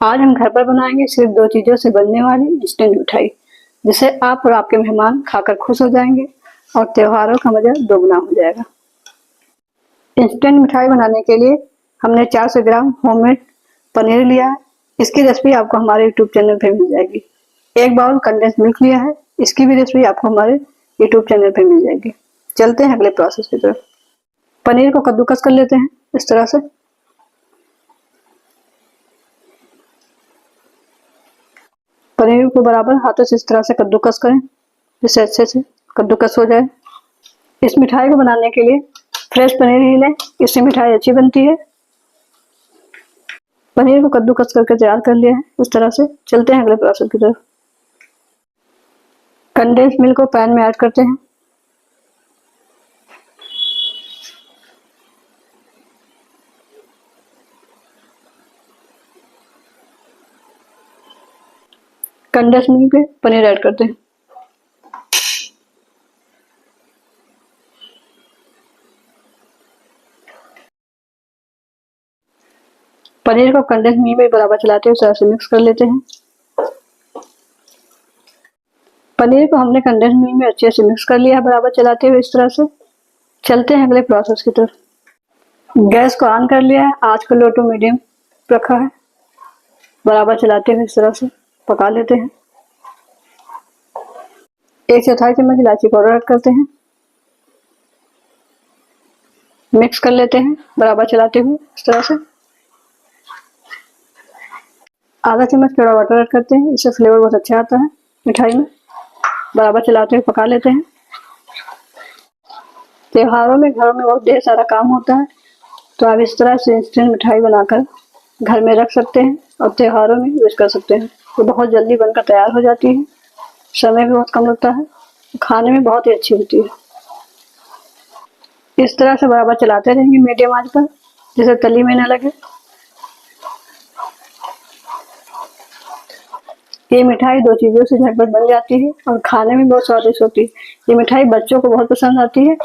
आज हम घर पर बनाएंगे सिर्फ दो चीज़ों से बनने वाली इंस्टेंट मिठाई, जिसे आप और आपके मेहमान खाकर खुश हो जाएंगे और त्योहारों का मजा दोगुना हो जाएगा। इंस्टेंट मिठाई बनाने के लिए हमने 400 ग्राम होममेड पनीर लिया है। इसकी रेसिपी आपको हमारे यूट्यूब चैनल पर मिल जाएगी। 1 बाउल कंडेंस मिल्क लिया है, इसकी भी रेसिपी आपको हमारे यूट्यूब चैनल पर मिल जाएगी। चलते हैं अगले प्रोसेस की तरफ। पनीर को कद्दूकस कर लेते हैं इस तरह से। पनीर को बराबर हाथों से इस तरह से कद्दूकस करें जिससे अच्छे से कद्दूकस हो जाए। इस मिठाई को बनाने के लिए फ्रेश पनीर ही लें, इससे मिठाई अच्छी बनती है। पनीर को कद्दूकस करके तैयार कर लिया है इस तरह से। चलते हैं अगले प्रोसेस की तरफ। कंडेंस मिल्क को पैन में ऐड करते हैं। कंडेंस मिल्क पे पनीर ऐड करते हैं। पनीर को कंडेंस मिल्क में बराबर चलाते हुए तरह से मिक्स कर लेते हैं। पनीर को हमने कंडेंस मिल्क में अच्छे से मिक्स कर लिया है बराबर चलाते हुए इस तरह से। चलते हैं अगले प्रोसेस की तरफ। गैस को ऑन कर लिया है, आंच को लो टू मीडियम रखा है। बराबर चलाते हुए इस तरह से पका लेते हैं। 1/4 चम्मच इलायची पाउडर ऐड करते हैं। मिक्स कर लेते हैं बराबर चलाते हुए इस तरह से। आधा चम्मच कड़ा वाटर ऐड करते हैं, इससे फ्लेवर बहुत अच्छा आता है मिठाई में। बराबर चलाते हुए पका लेते हैं। त्योहारों में घरों में बहुत ढेर सारा काम होता है, तो आप इस तरह से इंस्टेंट मिठाई बनाकर घर में रख सकते हैं और त्योहारों में यूज कर सकते हैं। तो बहुत जल्दी बनकर तैयार हो जाती है, समय भी बहुत कम लगता है, खाने में बहुत ही अच्छी होती है। इस तरह से बराबर चलाते रहेंगे मीडियम आंच पर, जिसे तली में न लगे। ये मिठाई दो चीज़ों से झटपट बन जाती है और खाने में बहुत स्वादिष्ट होती है। ये मिठाई बच्चों को बहुत पसंद आती है।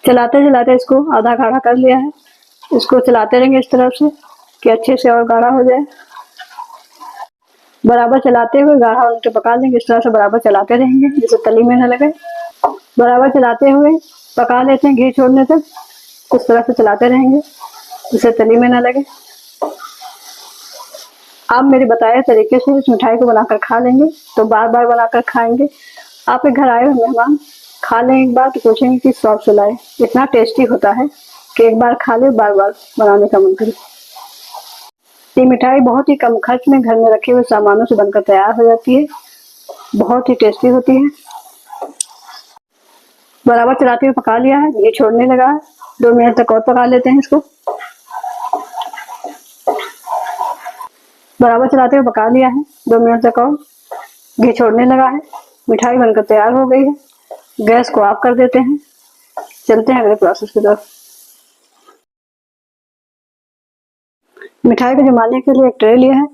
चलाते चलाते इसको आधा गाढ़ा कर लिया है। इसको चलाते रहेंगे इस तरह से कि अच्छे से और गाढ़ा हो जाए। बराबर चलाते हुए गाढ़ा होने तक पका लेंगे। इस तरह से बराबर चलाते रहेंगे जिससे तली में न लगे। बराबर चलाते हुए पका लेते हैं घी छोड़ने तक। इस तरह से चलाते रहेंगे जिससे तली में न लगे। आप मेरे बताए तरीके से इस मिठाई को बनाकर खा लेंगे तो बार बार बनाकर खाएंगे। आपके घर आए हुए मेहमान खा लें एक बार तो पूछेंगे कि शौक से लाए। इतना टेस्टी होता है कि एक बार खा ले बार बार बनाने का मन करे। ये मिठाई बहुत ही कम खर्च में घर में रखे हुए सामानों से बनकर तैयार हो जाती है। बहुत ही टेस्टी होती है। बराबर चलाते हुए पका लिया है, घी छोड़ने लगा है। 2 मिनट तक और पका लेते हैं इसको। बराबर चलाते हुए पका लिया है, 2 मिनट तक और घी छोड़ने लगा है। मिठाई बनकर तैयार हो गई है। गैस को ऑफ कर देते हैं। चलते हैं अगले प्रोसेस की तरफ। मिठाई को जमाने के लिए एक ट्रे लिया है।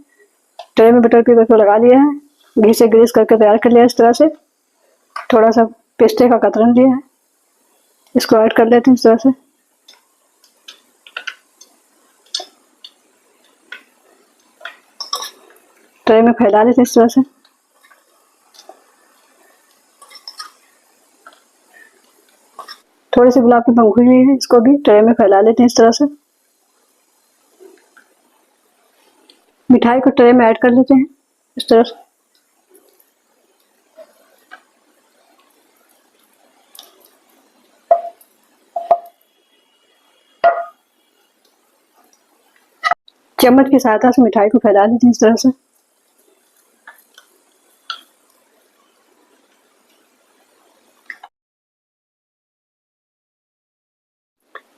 ट्रे में बटर पेपर को लगा लिया है। घी से ग्रीस करके तैयार कर लिया इस तरह से। थोड़ा सा पिस्ते का कतरन लिया है, इसको ऐड कर लेते हैं इस तरह से। ट्रे में फैला लेते हैं इस तरह से। थोड़ी सी गुलाब की पंखुड़ी ली है, इसको भी ट्रे में फैला लेते हैं इस तरह से। मिठाई को ट्रे में ऐड कर लेते हैं इस तरह से। चम्मच की सहायता से मिठाई को फैला लेते हैं इस तरह से।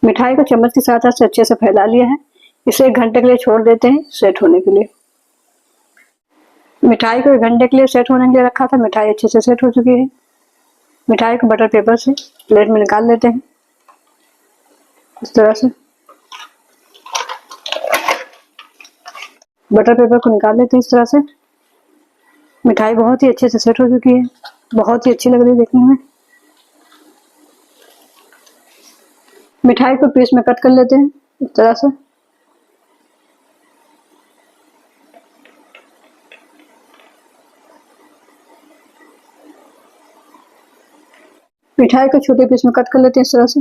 मिठाई को चम्मच की सहायता से अच्छे से फैला लिया है। इसे 1 घंटे के लिए छोड़ देते हैं सेट होने के लिए। मिठाई को 1 घंटे के लिए सेट होने के लिए रखा था। मिठाई अच्छे से सेट हो चुकी है। मिठाई को बटर पेपर से प्लेट में निकाल लेते हैं इस तरह से। बटर पेपर को निकाल लेते हैं इस तरह से। मिठाई बहुत ही अच्छे से सेट हो चुकी है। बहुत ही अच्छी लग रही है देखने में। मिठाई को पीस में कट कर लेते हैं इस तरह से। मिठाई को छोटे पीस में कट कर लेते हैं इस तरह से।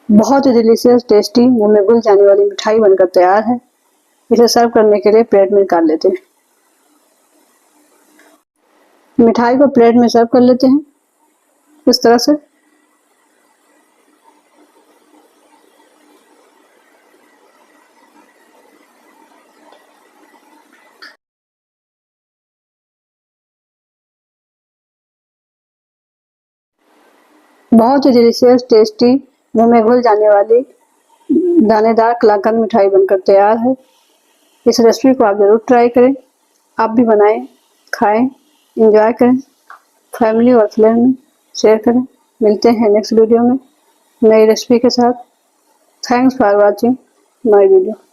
बहुत ही डिलीशियस, टेस्टी, मुंह में घुल जाने वाली मिठाई बनकर तैयार है। इसे सर्व करने के लिए प्लेट में निकाल लेते हैं। मिठाई को प्लेट में सर्व कर लेते हैं इस तरह से। बहुत ही डिलीशियस, टेस्टी, मुंह में घुल जाने वाली दानेदार कलाकंद मिठाई बनकर तैयार है। इस रेसिपी को आप जरूर ट्राई करें। आप भी बनाएं, खाएं, एंजॉय करें, फैमिली और फ्रेंड में शेयर करें। मिलते हैं नेक्स्ट वीडियो में नई रेसिपी के साथ। Thanks for watching my video.